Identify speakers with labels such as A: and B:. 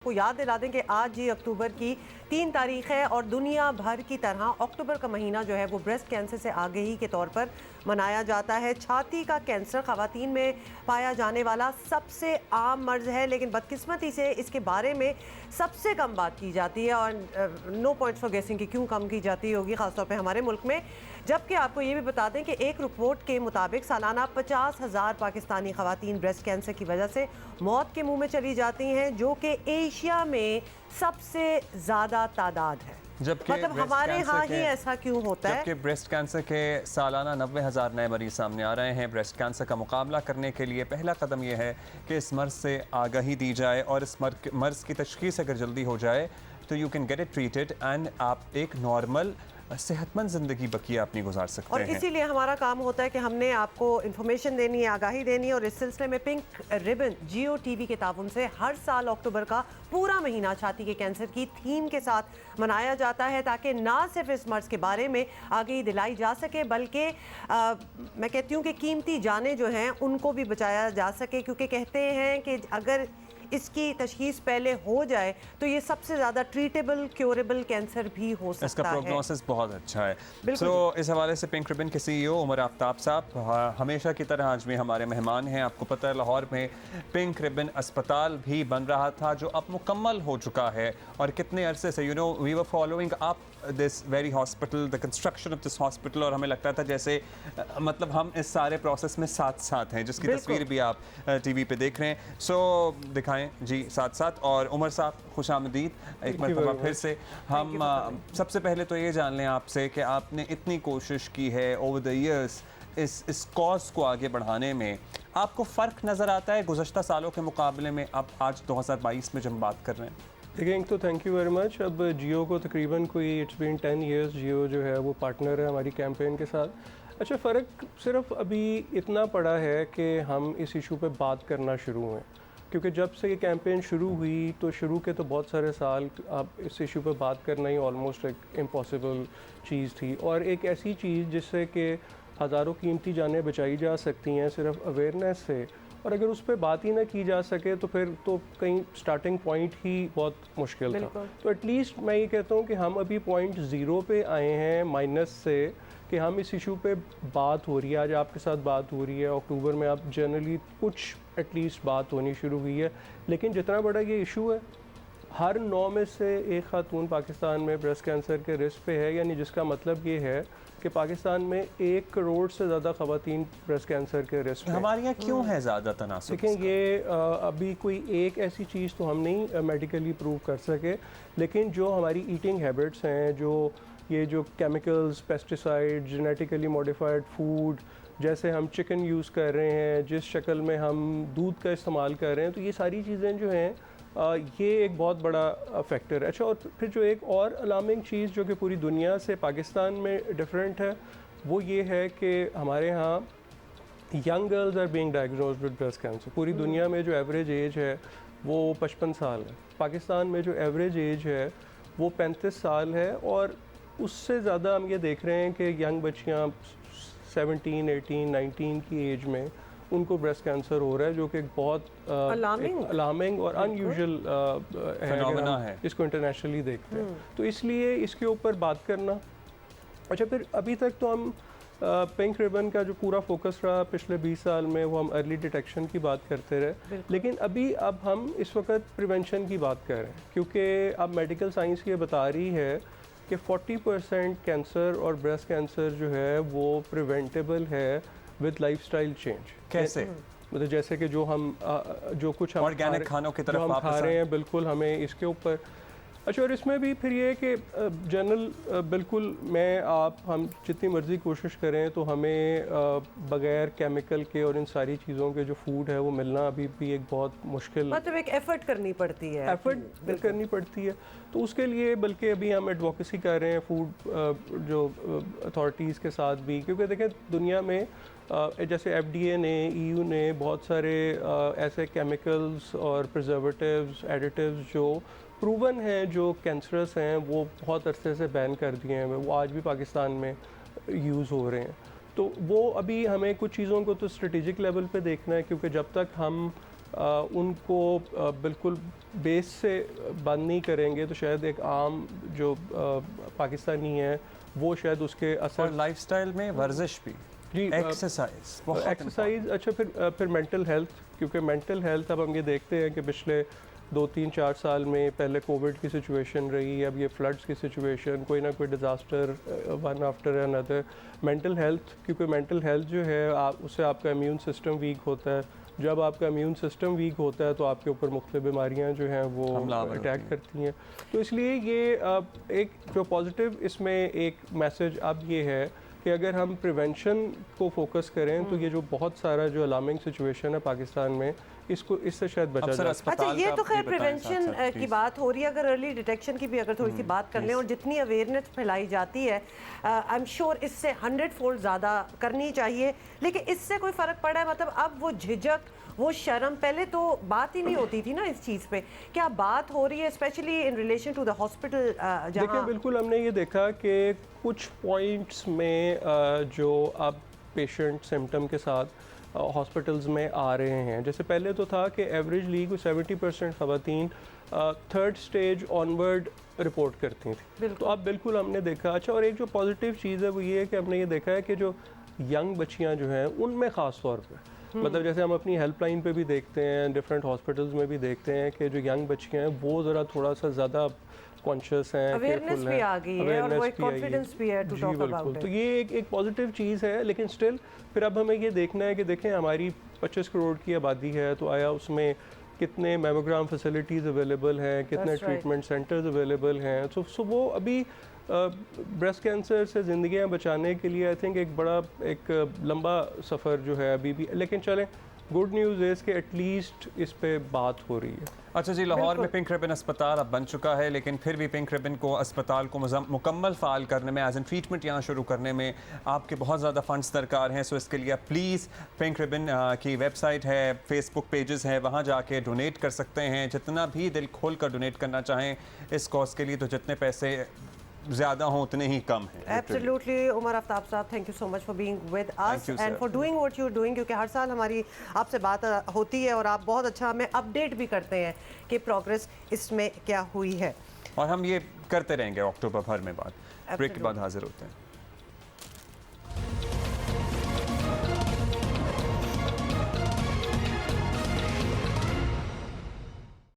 A: आपको याद दिला दें कि आज ही अक्टूबर की 3 तारीख है और दुनिया भर की तरह अक्टूबर का महीना जो है वो ब्रेस्ट कैंसर से आगाही के तौर पर मनाया जाता है। छाती का कैंसर ख़वातीन में पाया जाने वाला सबसे आम मर्ज़ है, लेकिन बदकिस्मती से इसके बारे में सबसे कम बात की जाती है और नो पॉइंट्स फॉर गेसिंग कि क्यों कम की जाती होगी, ख़ासतौर पे हमारे मुल्क में। जबकि आपको ये भी बता दें कि एक रिपोर्ट के मुताबिक सालाना 50,000 पाकिस्तानी ख़वातीन ब्रेस्ट कैंसर की वजह से मौत के मुंह में चली जाती हैं, जो कि एशिया में सबसे ज़्यादा तादाद है।
B: जबकि
A: मतलब हमारे यहाँ ही ऐसा क्यों होता है?
B: जबकि ब्रेस्ट कैंसर के सालाना 90,000 नए मरीज सामने आ रहे हैं। ब्रेस्ट कैंसर का मुकाबला करने के लिए पहला कदम यह है कि इस मर्ज़ से आगाही दी जाए और इस मर्ज़ की तशख़ीस अगर जल्दी हो जाए तो you can get it treated and आप एक नॉर्मल सेहतमंद ज़िंदगी बकिया अपनी गुजार सकते
A: और
B: हैं।
A: इसीलिए हमारा काम होता है कि हमने आपको इन्फॉर्मेशन देनी है, आगाही देनी है और इस सिलसिले में पिंक रिबन जियो टीवी के ताउन से हर साल अक्टूबर का पूरा महीना छाती के कैंसर की थीम के साथ मनाया जाता है, ताकि ना सिर्फ इस मर्ज़ के बारे में आगाही दिलाई जा सके बल्कि मैं कहती हूँ कि कीमती जानें जो हैं उनको भी बचाया जा सके, क्योंकि कहते हैं कि अगर इसकी तशख़ीस पहले हो जाए तो ये सबसे ज़्यादा ट्रीटेबल क्योरेबल कैंसर भी हो सकता है।
B: इसका प्रोग्नोसिस बहुत अच्छा है।
A: बिल्कुल।
B: इस हवाले से पिंक रिबन के CEO उमर आफ्ताब साहब हमेशा की तरह आज भी हमारे मेहमान हैं। आपको पता है लाहौर में पिंक रिबन अस्पताल भी बन रहा था जो अब मुकम्मल हो चुका है और कितने अरसे से we were following up this very hospital, the construction of this hospital, और हमें लगता था जैसे मतलब हम इस सारे प्रोसेस में साथ साथ हैं, जिसकी तस्वीर भी आप टीवी पे देख रहे हैं। दिखाएं जी साथ साथ। और उमर साहब खुश आमदीद एक मरतबा फिर से। हम सबसे पहले तो ये जान लें आपसे कि आपने इतनी कोशिश की है ओवर द ईयर्स इस कॉज को आगे बढ़ाने में, आपको फ़र्क नज़र आता है गुज़श्ता सालों के मुकाबले में अब आज 2022 में जब हम बात कर रहे हैं?
C: देखिए, तो थैंक यू वेरी मच। अब जियो को तकरीबन कोई इट्स बीन 10 ईयर्स जियो जो है वो पार्टनर है हमारी कैंपेन के साथ। अच्छा, फ़र्क सिर्फ अभी इतना पड़ा है कि हम इस इशू पे बात करना शुरू हुए, क्योंकि जब से ये कैंपेन शुरू हुई तो शुरू के तो बहुत सारे साल अब इस इशू पे बात करना ही ऑलमोस्ट एक इम्पॉसिबल चीज़ थी, और एक ऐसी चीज़ जिससे कि हज़ारों कीमती जानें बचाई जा सकती हैं सिर्फ अवेयरनेस से, और अगर उस पर बात ही ना की जा सके तो फिर तो कहीं स्टार्टिंग पॉइंट ही बहुत मुश्किल था। तो एटलीस्ट मैं ये कहता हूँ कि हम अभी पॉइंट ज़ीरो पे आए हैं माइनस से, कि हम इस इशू पे बात हो रही है, आज आपके साथ बात हो रही है, अक्टूबर में आप जनरली कुछ एटलीस्ट बात होनी शुरू हुई है। लेकिन जितना बड़ा ये इशू है, हर 9 में से एक खातून पाकिस्तान में ब्रेस्ट कैंसर के रिस्क पे है, यानी जिसका मतलब ये है कि पाकिस्तान में 1 करोड़ से ज़्यादा ख़वातीन ब्रेस्ट कैंसर के रिस्क पे।
B: हमारे यहाँ क्यों है ज़्यादा तनासुब?
C: लेकिन ये अभी कोई एक ऐसी चीज़ तो हम नहीं मेडिकली प्रूव कर सके, लेकिन जो हमारी ईटिंग हैबिट्स हैं, जो chemicals, pesticide, genetically modified food, जैसे हम चिकन यूज़ कर रहे हैं, जिस शक्ल में हम दूध का इस्तेमाल कर रहे हैं, तो ये सारी चीज़ें जो हैं ये एक बहुत बड़ा फैक्टर है। अच्छा, और फिर जो एक और अलार्मिंग चीज़ जो कि पूरी दुनिया से पाकिस्तान में डिफरेंट है, वो ये है कि हमारे यहाँ young girls are being diagnosed with breast cancer. पूरी दुनिया में जो एवरेज एज है वो 55 साल है, पाकिस्तान में जो एवरेज एज है वो 35 साल है, और उससे ज़्यादा हम ये देख रहे हैं कि यंग बच्चियाँ 17, 18, 19 की एज में उनको ब्रेस्ट कैंसर हो रहा है, जो कि एक बहुत अलार्मिंग और अनयूजुअल फिनोमेना है, इसको इंटरनेशनली देखते हैं। तो इसलिए इसके ऊपर बात करना। अच्छा, फिर अभी तक तो हम पिंक रिबन का जो पूरा फोकस रहा पिछले 20 साल में, वो हम अर्ली डिटेक्शन की बात करते रहे, लेकिन अब हम इस वक्त प्रिवेंशन की बात कर रहे हैं, क्योंकि अब मेडिकल साइंस ये बता रही है कि 40% कैंसर और ब्रेस्ट कैंसर जो है वो प्रिवेंटेबल है विद लाइफस्टाइल चेंज।
B: कैसे?
C: मतलब जैसे कि जो कुछ हम
B: ऑर्गेनिक खानों की तरफ
C: हम खा रहे हैं, बिल्कुल हमें इसके ऊपर। अच्छा, और इसमें भी फिर ये कि जनरल बिल्कुल हम जितनी मर्ज़ी कोशिश करें तो हमें बग़ैर केमिकल के और इन सारी चीज़ों के जो फूड है वो मिलना अभी भी एक बहुत मुश्किल,
A: मतलब एक एफर्ट करनी पड़ती है,
C: एफर्ट करनी पड़ती है। तो उसके लिए बल्कि अभी हम एडवोकेसी कर रहे हैं फूड जो अथॉरिटीज़ के साथ भी, क्योंकि देखें दुनिया में जैसे FDA ने, EU ने बहुत सारे ऐसे केमिकल्स और प्रिजर्वेटिव्स, एडिटिव्स जो प्रूवन हैं, जो कैंसरस हैं, वो बहुत अरसे से बैन कर दिए हैं, वो आज भी पाकिस्तान में यूज़ हो रहे हैं। तो वो अभी हमें कुछ चीज़ों को तो स्ट्रेटेजिक लेवल पे देखना है, क्योंकि जब तक हम उनको बिल्कुल बेस से बंद नहीं करेंगे तो शायद एक आम जो पाकिस्तानी है वो शायद उसके
B: और
C: असर
B: लाइफस्टाइल में वर्जिश भी,
C: जी
B: एक्सरसाइज बहुत
C: एक्सरसाइज अच्छा फिर मेंटल हेल्थ, क्योंकि मेंटल हेल्थ अब हम ये देखते हैं कि पिछले 2-3-4 साल में पहले कोविड की सिचुएशन रही, अब ये फ्लड्स की सिचुएशन, कोई ना कोई disaster one after another. Mental health, क्योंकि मेंटल हेल्थ जो है उससे आपका इम्यून सिस्टम वीक होता है, जब आपका इम्यून सिस्टम वीक होता है तो आपके ऊपर मुख्तलिफ बीमारियां जो हैं वो अटैक करती हैं। तो इसलिए ये एक जो पॉजिटिव इसमें एक मैसेज अब ये है कि अगर हम प्रिवेंशन को फोकस करें तो ये जो बहुत सारा जो अलार्मिंग सिचुएशन है पाकिस्तान में, इसको इससे शाइट बचा जा सकता है।
A: अच्छा, ये तो खैर प्रिवेंशन की बात हो रही है, अगर अर्ली डिटेक्शन की भी अगर थोड़ी सी बात कर लें और जितनी अवेयरनेस फैलाई जाती है आई एम श्योर इससे 100 फोल्ड ज़्यादा करनी चाहिए। लेकिन इससे कोई फ़र्क पड़ा है? मतलब अब वो झिझक, वो शर्म, पहले तो बात ही नहीं होती थी ना इस चीज़ पे, क्या बात हो रही है specially in relation to the hospital?
C: देखिए बिल्कुल हमने ये देखा कि कुछ पॉइंट्स में जो अब पेशेंट सिम्टम के साथ हॉस्पिटल्स में आ रहे हैं, जैसे पहले तो था कि एवरेजली कोई 70% ख़वातीन थर्ड स्टेज ऑनवर्ड रिपोर्ट करती थी, तो अब बिल्कुल हमने देखा। अच्छा, और एक जो पॉजिटिव चीज़ है वो ये है कि हमने ये देखा है कि जो यंग बच्चियां जो हैं उनमें ख़ास तौर पे मतलब जैसे हम अपनी हेल्पलाइन पे भी देखते हैं, डिफरेंट हॉस्पिटल्स में भी देखते हैं कि जो यंग बच्चियां हैं वो ज़रा थोड़ा सा ज़्यादा कॉन्शियस हैं,
A: अवेयरनेस भी आ गई है और वो एक कॉन्फिडेंस भी है टू टॉक अबाउट इट।
C: तो ये एक पॉजिटिव चीज़ है, लेकिन स्टिल फिर अब हमें ये देखना है कि देखें हमारी 25 करोड़ की आबादी है, तो आया उसमें कितने मेमोग्राम फैसिलिटीज़ अवेलेबल हैं, कितने ट्रीटमेंट सेंटर्स अवेलेबल हैं। सो वो अभी ब्रेस्ट कैंसर से ज़िंदगियां बचाने के लिए आई थिंक एक बड़ा एक लंबा सफ़र जो है अभी भी, लेकिन चलें गुड न्यूज़ है कि एटलीस्ट इस पे बात हो रही है।
B: अच्छा जी, लाहौर में पिंक रिबन अस्पताल अब बन चुका है, लेकिन फिर भी पिंक रिबन को अस्पताल को मुकम्मल फ़ाल करने में, एज एन ट्रीटमेंट यहाँ शुरू करने में आपके बहुत ज़्यादा फ़ंड्स दरकार हैं। सो इसके लिए प्लीज़ पिंक रिबन की वेबसाइट है, फेसबुक पेजेस हैं, वहाँ जाके डोनेट कर सकते हैं, जितना भी दिल खोल कर डोनेट करना चाहें इस कॉज के लिए। तो जितने पैसे ज़्यादा हो उतने ही कम है।
A: एब्सोल्युटली उमर आफ्ताब साहब, thank you so much for being with us and for doing what you are doing, क्योंकि हर साल हमारी आपसे बात होती है और आप बहुत अच्छा हमें अपडेट भी करते हैं कि प्रोग्रेस इसमें क्या हुई है,
B: और हम ये करते रहेंगे अक्टूबर भर में। बात ब्रेक के बाद हाजिर होते हैं।